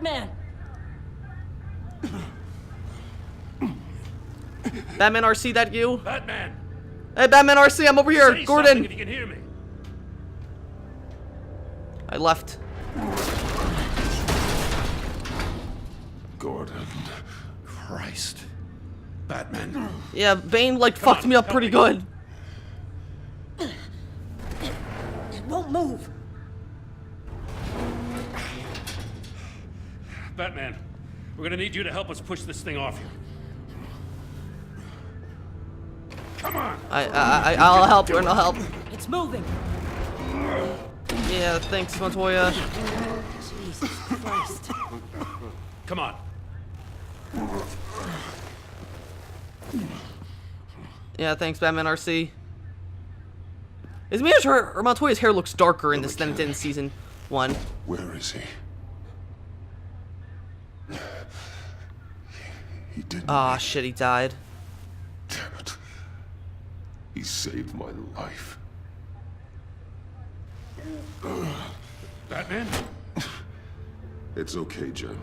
Batman! Batman RC, that you? Batman! Hey, Batman RC, I'm over here. Say Gordon. something if you can hear me. I left. Gordon. Christ. Batman. Yeah, Bane like fucked me up pretty good. It won't move. Batman, we're gonna need you to help us push this thing off you. Come on! I'll help, Gordon, I'll help. It's moving. Yeah, thanks, Montoya. Jesus Christ. Come on. Yeah, thanks, Batman RC. Is me or Montoya's hair looks darker in this than it did in season 1. Where is he? He didn't. Ah, shit, he died. Damn it. He saved my life. Batman? It's okay, Jim.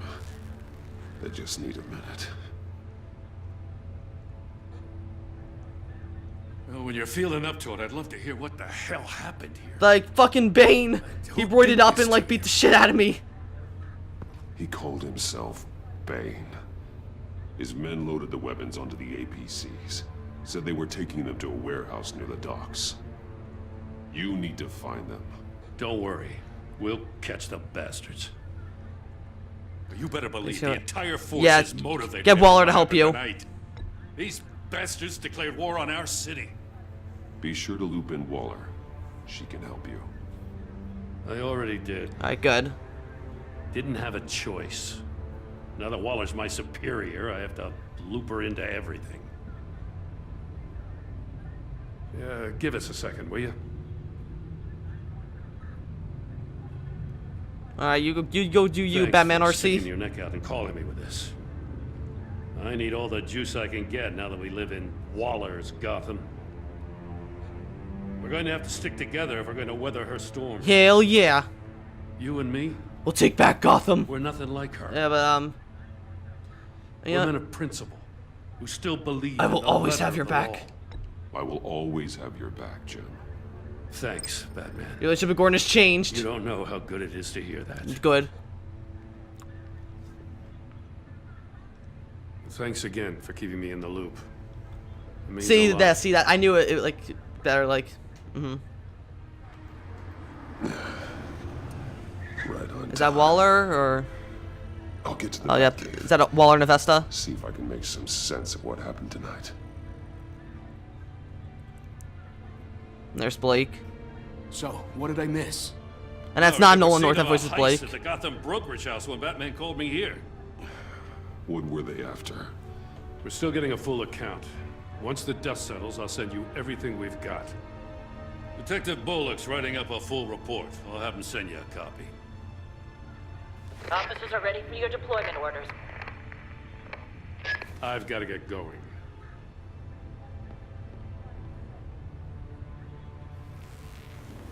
I just need a minute. Well, when you're feeling up to it, I'd love to hear what the hell happened here. Like, fucking Bane. He roided up and, like, beat the shit out of me. He called himself Bane. His men loaded the weapons onto the APCs. Said they were taking them to a warehouse near the docks. You need to find them. Don't worry. We'll catch the bastards. But you better believe the entire force is motivated. Get Waller to help you. Tonight. These bastards declared war on our city. Be sure to loop in Waller. She can help you. I already did. Alright, good. Didn't have a choice. Now that Waller's my superior, I have to loop her into everything. Yeah, give us a second, will you? Alright, you go do you, Thanks Batman for RC. sticking your neck out and calling me with this. I need all the juice I can get now that we live in Waller's Gotham. We're going to have to stick together if we're going to weather her storm. Hell yeah. You and me, We'll take back Gotham. we're nothing like her. Yeah, but, We're men of principle, who still believe I in will the always letter have your of the back. law. I will always have your back, Jim. Thanks, Batman. Your relationship with Gordon has changed. You don't know how good it is to hear that. Good. Thanks again for keeping me in the loop. It means See a lot. that? See that? I knew it like better. Like, Right on. is that Waller or? I'll get to the Oh yeah, Batcave. is that a Waller and Avesta? See if I can make some sense of what happened tonight. And there's Blake, So, what did I miss? and that's Oh, not we Nolan were North. That seeing voice is a heist Blake. at the Gotham brokerage house when Batman called me here. What were they after? We're still getting a full account. Once the dust settles, I'll send you everything we've got. Detective Bullock's writing up a full report. I'll have him send you a copy. Officers are ready for your deployment orders. I've got to get going.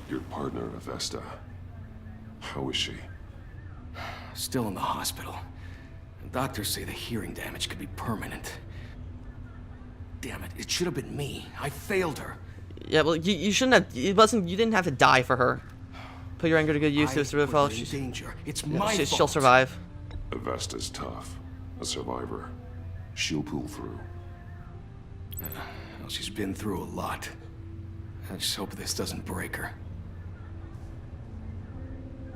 Your partner, Avesta. How is she? Still in the hospital. Doctors say the hearing damage could be permanent. Damn it, it should have been me. I failed her. Yeah, well, you shouldn't have. It wasn't. You didn't have to die for her. Put your anger to good use. I To survive. put her in She's, danger. It's my fault. she'll survive. Avesta's tough. A survivor. She'll pull through. Well, she's been through a lot. I just hope this doesn't break her.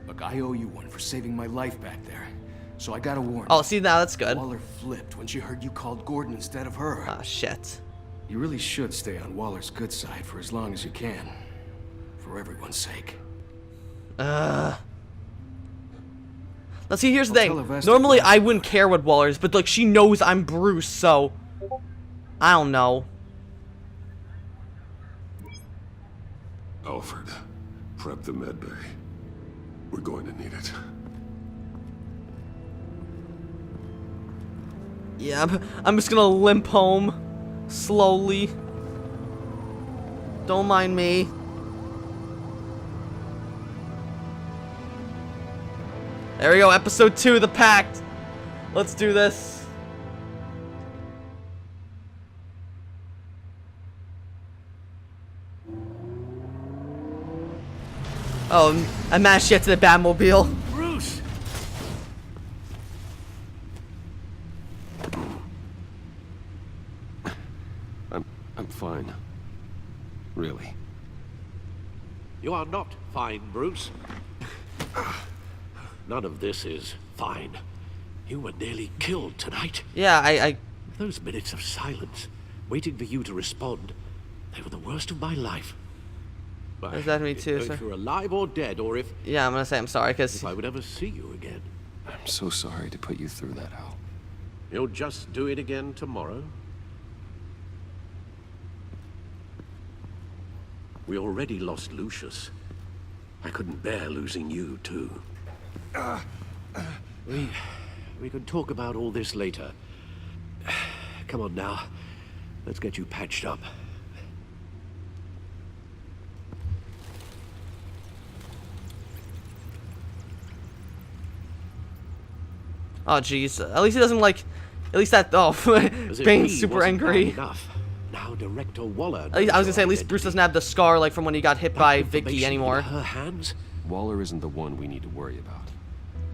Look, I owe you one for saving my life back there. So I gotta warn you. Oh, see now that's good. Waller flipped when she heard you called Gordon instead of her. Ah, shit. You really should stay on Waller's good side for as long as you can. For everyone's sake. Let's see. Here's the I'll tell thing. Avesta Normally, that. I wouldn't care what Waller is, but like she knows I'm Bruce, so I don't know. Alfred, prep the med bay. We're going to need it. Yeah, I'm just gonna limp home slowly. Don't mind me. There we go, episode 2, The Pact. Let's do this. Oh, I managed to get to the Batmobile. Bruce! I'm fine. Really. You are not fine, Bruce. None of this is fine. You were nearly killed tonight. Yeah, I Those minutes of silence, waiting for you to respond, they were the worst of my life. But Is that me I didn't too, know sir? if you're alive or dead, or if yeah, I'm gonna say I'm sorry, because I would ever see you again. I'm so sorry to put you through that, Al. You'll just do it again tomorrow. We already lost Lucius. I couldn't bear losing you, too. We can talk about all this later. Come on now. Let's get you patched up. oh jeez, at least he doesn't like, at least that, oh, As if Bane's he super wasn't bad angry. enough. Now Director Waller. I was gonna say, at least Bruce doesn't have the scar like from when he got hit by Vicky anymore. Her hands. Waller isn't the one we need to worry about.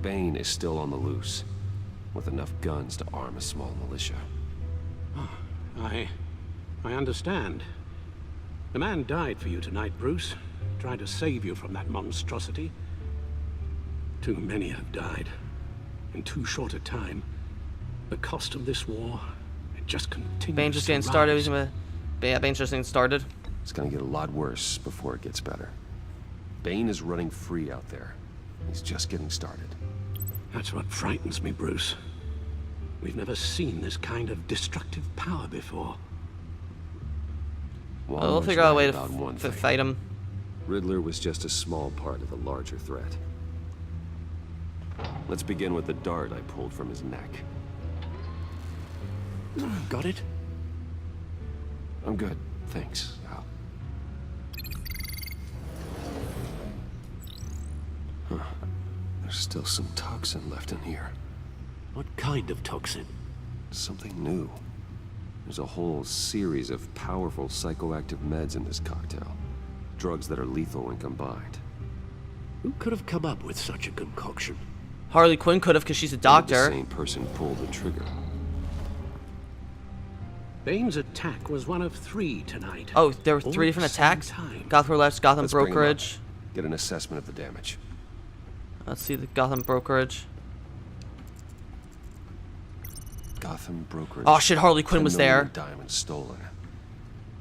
Bane is still on the loose, with enough guns to arm a small militia. I understand. The man died for you tonight, Bruce. Tried to save you from that monstrosity. Too many have died. In too short a time. The cost of this war, it just continues. Bane's just to getting started. rise. He's gonna, yeah, Bane's just getting started. It's gonna get a lot worse before it gets better. Bane is running free out there. He's just getting started. That's what frightens me, Bruce. We've never seen this kind of destructive power before. We'll Waller's figure out a right way about one to thing. fight him. Riddler was just a small part of the larger threat. Let's begin with the dart I pulled from his neck. Got it? I'm good, thanks, Al. Huh. There's still some toxin left in here. What kind of toxin? Something new. There's a whole series of powerful psychoactive meds in this cocktail. Drugs that are lethal when combined. Who could have come up with such a concoction? Harley Quinn could have, because she's a Only doctor. The same person pulled the trigger. Bane's attack was one of 3 tonight. Oh, there were All 3 at the different same attacks? time. Gotham Left, Gotham Let's bring 'em up. Brokerage. Get an assessment of the damage. Let's see the Gotham Brokerage. Gotham Brokerage. Oh shit, Harley Quinn 10 was million there. in diamonds stolen.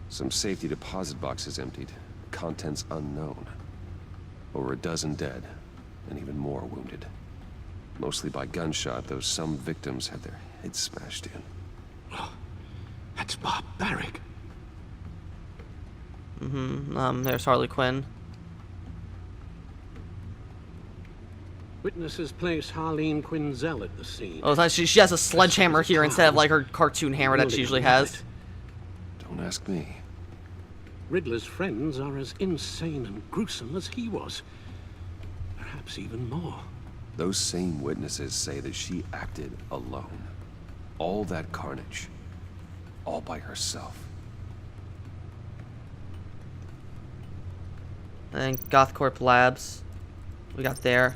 Some safety deposit boxes emptied. Contents unknown. Over a dozen dead, and even more wounded. Mostly by gunshot, though some victims had their heads smashed in. That's barbaric. There's Harley Quinn. Witnesses place Harleen Quinzel at the scene. Oh, it's nice. She has a sledgehammer here instead of like her cartoon hammer that she usually has. Don't ask me. Riddler's friends are as insane and gruesome as he was. Perhaps even more. Those same witnesses say that she acted alone. All that carnage. All by herself. And GothCorp Labs. We got there.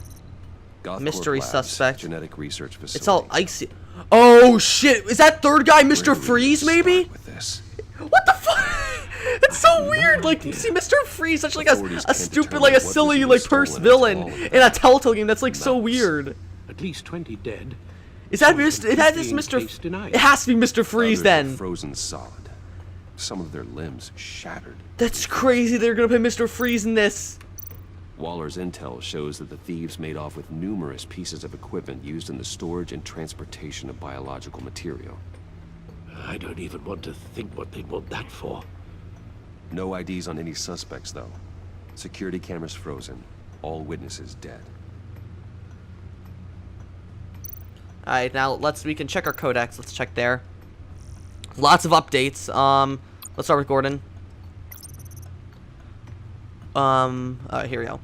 Gothcorp Mystery Labs, suspect. Genetic research facility. It's all icy. Oh shit! Is that third guy Mr. Where do we Freeze? start Maybe? with this? What the fuck? It's so weird. Like, you see, Mr. Freeze, such like Authorities a can't stupid, determine like a what was silly, even like stolen first at villain all. in a Telltale game. That's like so Nuts. weird. At least 20 dead. Is that Some Mr. Is that this completely Mr. encased in ice. It has to be Mr. Freeze Others were then. frozen solid. Some of their limbs shattered. That's crazy. They're gonna put Mr. Freeze in this. Waller's intel shows that the thieves made off with numerous pieces of equipment used in the storage and transportation of biological material. I don't even want to think what they'd want that for. No IDs on any suspects, though. Security cameras frozen. All witnesses dead. All right, now we can check our codex. Let's check there. Lots of updates. Let's start with Gordon. Here we go.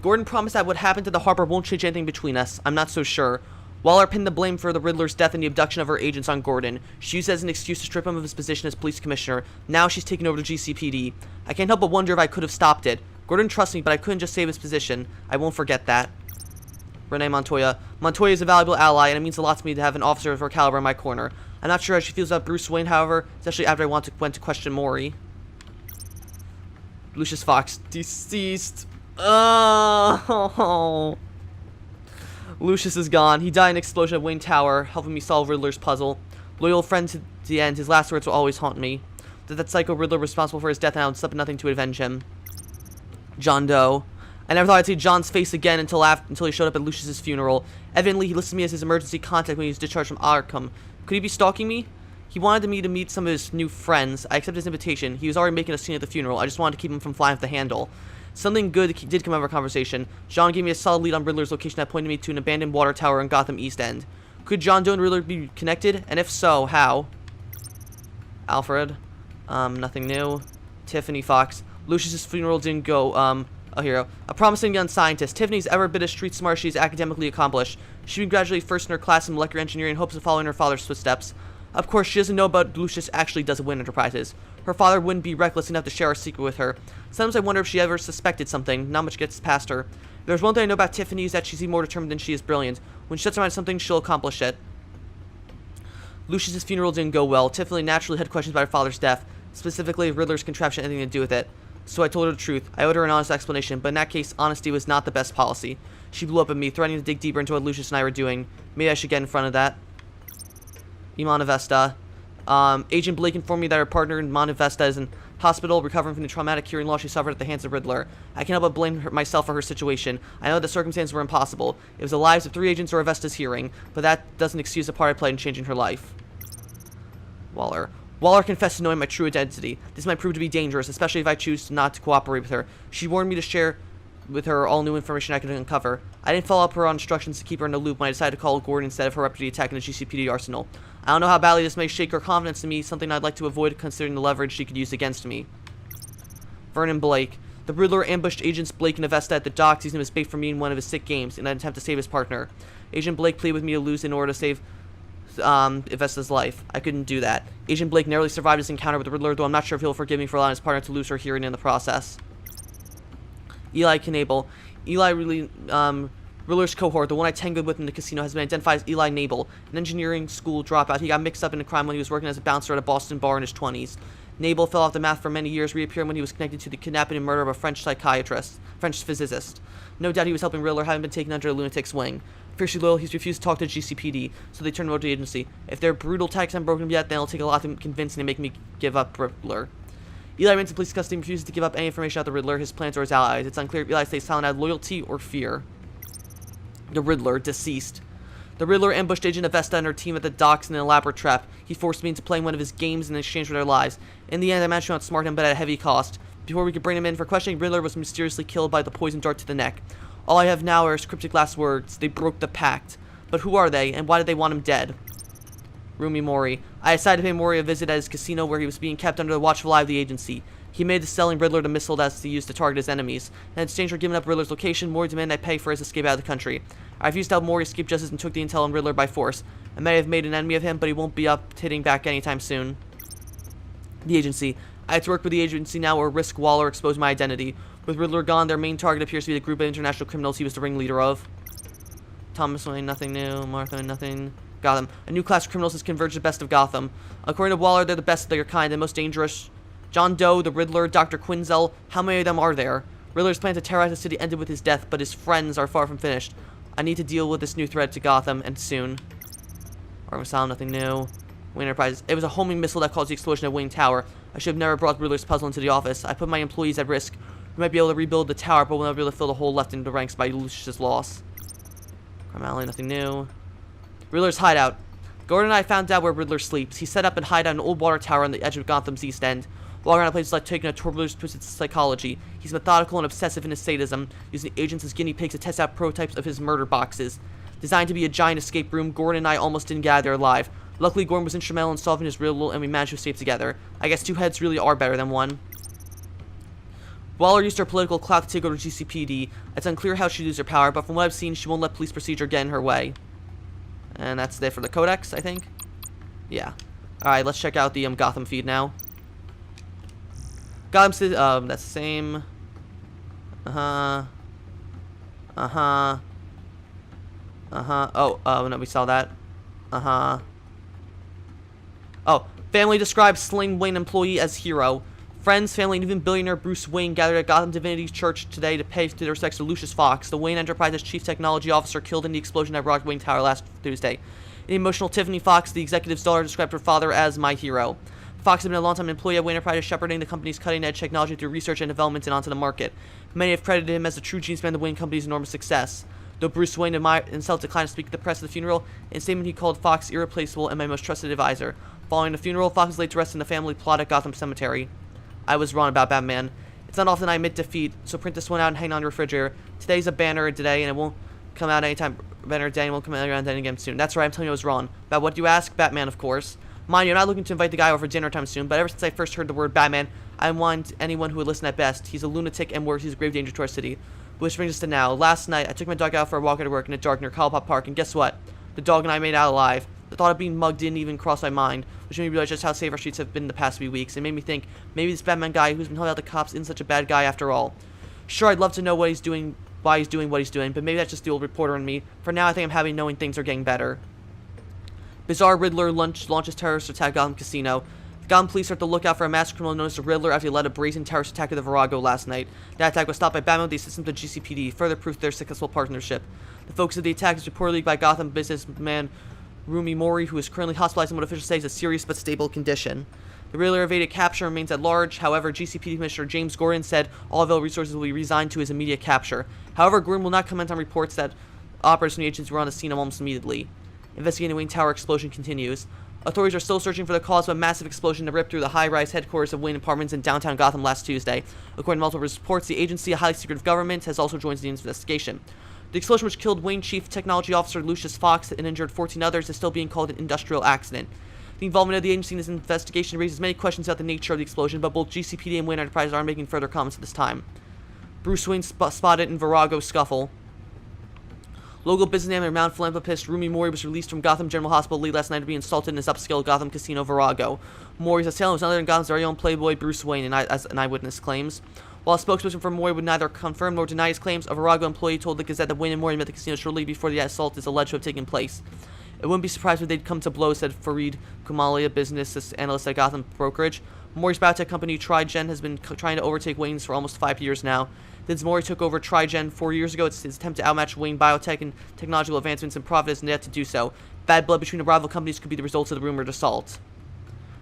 Gordon promised that what happened to the harbor won't change anything between us. I'm not so sure. Waller pinned the blame for the Riddler's death and the abduction of her agents on Gordon. She used it as an excuse to strip him of his position as police commissioner. Now she's taken over to GCPD. I can't help but wonder if I could have stopped it. Gordon trusts me, but I couldn't just save his position. I won't forget that. Renee Montoya. Montoya is a valuable ally, and it means a lot to me to have an officer of her caliber in my corner. I'm not sure how she feels about Bruce Wayne, however, especially after I went to question Maury. Lucius Fox. Deceased. Oh. Lucius is gone. He died in an explosion at Wayne Tower, helping me solve Riddler's puzzle. Loyal friend to the end, his last words will always haunt me. That psycho Riddler responsible for his death, and I would stop at nothing to avenge him. John Doe. I never thought I'd see John's face again until he showed up at Lucius's funeral. Evidently, he listed me as his emergency contact when he was discharged from Arkham. Could he be stalking me? He wanted me to meet some of his new friends. I accepted his invitation. He was already making a scene at the funeral. I just wanted to keep him from flying off the handle. Something good did come out of our conversation. John gave me a solid lead on Riddler's location that pointed me to an abandoned water tower in Gotham East End. Could John Doe and Riddler be connected? And if so, how? Alfred. Nothing new. Tiffany Fox. Lucius's funeral didn't go, a hero. A promising young scientist. Tiffany's ever been as street smart as she's academically accomplished. She would graduate first in her class in molecular engineering in hopes of following her father's footsteps. Of course, she doesn't know about Lucius actually does Wayne Enterprises. Her father wouldn't be reckless enough to share our secret with her. Sometimes I wonder if she ever suspected something. Not much gets past her. If there's one thing I know about Tiffany is that she's even more determined than she is brilliant. When she sets her mind on something, she'll accomplish it. Lucius's funeral didn't go well. Tiffany naturally had questions about her father's death, specifically if Riddler's contraption had anything to do with it. So I told her the truth. I owed her an honest explanation, but in that case, honesty was not the best policy. She blew up at me, threatening to dig deeper into what Lucius and I were doing. Maybe I should get in front of that. Imana Vesta. Agent Blake informed me that her partner in Monte Vesta is in hospital recovering from the traumatic hearing loss she suffered at the hands of Riddler. I can't help but blame myself for her situation. I know the circumstances were impossible. It was the lives of 3 agents or Vesta's hearing, but that doesn't excuse the part I played in changing her life. Waller. Waller confessed to knowing my true identity. This might prove to be dangerous, especially if I choose not to cooperate with her. She warned me to share with her all new information I could uncover. I didn't follow up her instructions to keep her in the loop when I decided to call Gordon instead of her up to the attack in the GCPD arsenal. I don't know how badly this may shake her confidence in me, something I'd like to avoid considering the leverage she could use against me. Vernon Blake. The Riddler ambushed agents Blake and Avesta at the docks, using him as bait for me in one of his sick games in an attempt to save his partner. Agent Blake pleaded with me to lose in order to save Avesta's life. I couldn't do that. Agent Blake narrowly survived his encounter with the Riddler, though I'm not sure if he'll forgive me for allowing his partner to lose her hearing in the process. Eli Knable. Eli really, Riddler's cohort, the one I tangled with in the casino, has been identified as Eli Knable, an engineering school dropout. He got mixed up in a crime when he was working as a bouncer at a Boston bar in his 20s. Knable fell off the map for many years, reappearing when he was connected to the kidnapping and murder of a French physicist. No doubt he was helping Riddler, having been taken under a lunatic's wing. Fiercely loyal, he's refused to talk to GCPD, so they turned him over to the agency. If their brutal tactics haven't broken him yet, then it'll take a lot to convince me to make me give up Riddler. Eli remains in police custody and refuses to give up any information about the Riddler, his plans, or his allies. It's unclear if Eli stays silent out of loyalty or fear. The Riddler, deceased. The Riddler ambushed Agent Avesta and her team at the docks in an elaborate trap. He forced me into playing one of his games in exchange for their lives. In the end, I managed to outsmart him, but at a heavy cost. Before we could bring him in for questioning, Riddler was mysteriously killed by the poison dart to the neck. All I have now are his cryptic last words. They broke the pact. But who are they, and why did they want him dead? Rumi Mori. I decided to pay Mori a visit at his casino where he was being kept under the watchful eye of the agency. He made the selling Riddler the missile that's to use to target his enemies. In exchange for giving up Riddler's location, Mori demanded I pay for his escape out of the country. I refused to help Mori escape justice and took the intel on Riddler by force. I may have made an enemy of him, but he won't be up hitting back anytime soon. The agency. I had to work with the agency now or risk Waller exposing my identity. With Riddler gone, their main target appears to be the group of international criminals he was the ringleader of. Thomas Wayne, nothing new. Martha, nothing. Gotham. A new class of criminals has converged the best of Gotham. According to Waller, they're the best of their kind and most dangerous. John Doe, the Riddler, Dr. Quinzel, how many of them are there? Riddler's plan to terrorize the city ended with his death, but his friends are far from finished. I need to deal with this new threat to Gotham, and soon. Armasal, nothing new. Wayne Enterprises. It was a homing missile that caused the explosion at Wayne Tower. I should have never brought Riddler's puzzle into the office. I put my employees at risk. We might be able to rebuild the tower, but we'll never be able to fill the hole left in the ranks by Lucius's loss. Carmally, nothing new. Riddler's hideout. Gordon and I found out where Riddler sleeps. He set up and hide out an old water tower on the edge of Gotham's East End. Walking around places like taking a turbulent twisted psychology. He's methodical and obsessive in his sadism, using agents as guinea pigs to test out prototypes of his murder boxes. Designed to be a giant escape room, Gordon and I almost didn't get out of there alive. Luckily, Gordon was instrumental in solving his riddle, and we managed to escape together. I guess 2 heads really are better than 1. Waller used her political clout to take over GCPD. It's unclear how she used her power, but from what I've seen, she won't let police procedure get in her way. And that's it for the Codex, I think. Yeah. Alright, let's check out the Gotham feed now. Gotham City, that's the same. Oh, no, we saw that. Oh, family describes slain Wayne employee as hero. Friends, family, and even billionaire Bruce Wayne gathered at Gotham Divinity Church today to pay their respects to Lucius Fox, the Wayne Enterprises chief technology officer killed in the explosion at Rock Wayne Tower last Tuesday. The emotional Tiffany Fox, the executive's daughter, described her father as my hero. Fox had been a long-time employee at Wayne Enterprises, shepherding the company's cutting-edge technology through research and development and onto the market. Many have credited him as the true genius behind the Wayne Company's enormous success. Though Bruce Wayne himself declined to speak to the press at the funeral, in a statement he called Fox irreplaceable and my most trusted advisor. Following the funeral, Fox was laid to rest in the family plot at Gotham Cemetery. I was wrong about Batman. It's not often I admit defeat, so print this one out and hang on your refrigerator. Today's a banner today, and it won't come out anytime. Banner day, and it won't come out anytime soon. That's right, I'm telling you I was wrong. About what you ask? Batman, of course. Mind you, I'm not looking to invite the guy over for dinner time soon, but ever since I first heard the word Batman, I want anyone who would listen at best. He's a lunatic and worse, he's a grave danger to our city. Which brings us to now. Last night, I took my dog out for a walk at work in the dark near Caldpop Park, and guess what? The dog and I made out alive. The thought of being mugged didn't even cross my mind, which made me realize just how safe our streets have been the past few weeks. It made me think, maybe this Batman guy who's been held out the cops isn't such a bad guy after all. Sure, I'd love to know what he's doing, why he's doing what he's doing, but maybe that's just the old reporter in me. For now, I think I'm happy knowing things are getting better. Bizarre Riddler launches terrorist attack at Gotham Casino. The Gotham police are at the lookout for a masked criminal known as the Riddler after he led a brazen terrorist attack at the Virago last night. That attack was stopped by Batman with the assistance of the GCPD, further proof of their successful partnership. The focus of the attack is reportedly by Gotham businessman Rumi Mori, who is currently hospitalized in what officials say is a serious but stable condition. The Riddler evaded capture and remains at large. However, GCPD Commissioner James Gordon said all available resources will be resigned to his immediate capture. However, Gordon will not comment on reports that operatives from the agency were on the scene almost immediately. Investigating the Wayne Tower explosion continues. Authorities are still searching for the cause of a massive explosion that ripped through the high-rise headquarters of Wayne Apartments in downtown Gotham last Tuesday. According to multiple reports, the agency, a highly secretive government, has also joined the investigation. The explosion, which killed Wayne Chief Technology Officer Lucius Fox and injured 14 others, is still being called an industrial accident. The involvement of the agency in this investigation raises many questions about the nature of the explosion, but both GCPD and Wayne Enterprises aren't making further comments at this time. Bruce Wayne spotted in Virago scuffle. Local businessman and renowned philanthropist Rumi Mori was released from Gotham General Hospital late last night to be assaulted in his upscale Gotham casino Virago. Mori's assailant was none other than Gotham's very own playboy Bruce Wayne, as an eyewitness claims. While a spokesperson for Mori would neither confirm nor deny his claims, a Virago employee told the Gazette that Wayne and Mori met at the casino shortly before the assault is alleged to have taken place. It wouldn't be surprised if they'd come to blows, said Fareed Kumali, a business analyst at Gotham Brokerage. Mori's biotech company Trigen has been trying to overtake Wayne's for almost 5 years now. Since Mori took over Trigen 4 years ago, its attempt to outmatch Wayne Biotech in technological advancements and profit is yet to do so. Bad blood between the rival companies could be the result of the rumored assault.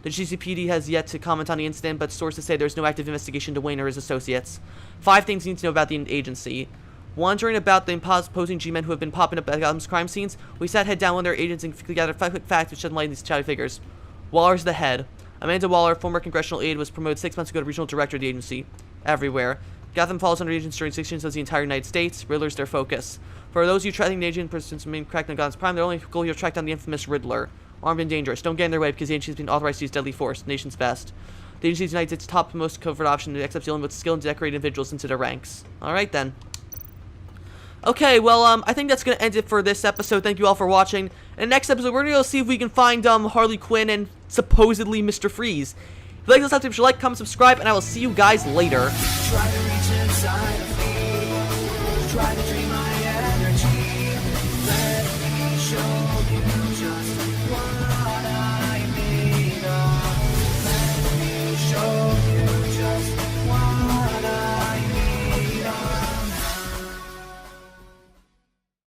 The GCPD has yet to comment on the incident, but sources say there's no active investigation to Wayne or his associates. 5 things you need to know about the agency. Wondering about the imposing G-men who have been popping up at Gotham's crime scenes? We sat head down with their agents and gathered 5 quick facts which shed light on these shadowy figures. Waller's the head. Amanda Waller, former congressional aide, was promoted 6 months ago to regional director of the agency. Everywhere. Gotham falls under agents' jurisdictions of the entire United States. Riddler's their focus. For those of you tracking the agent persons remain cracked on Gotham's prime, their only goal here is to track down the infamous Riddler. Armed and dangerous. Don't get in their way because the agency has been authorized to use deadly force. Nation's best. The agency unites its top most covert option and accepts dealing with skilled and decorated individuals into their ranks. Alright then. Okay, well, I think that's going to end it for this episode. Thank you all for watching. In the next episode, we're going to go see if we can find Harley Quinn and supposedly Mr. Freeze. If you like this episode, like, comment, subscribe, and I will see you guys later.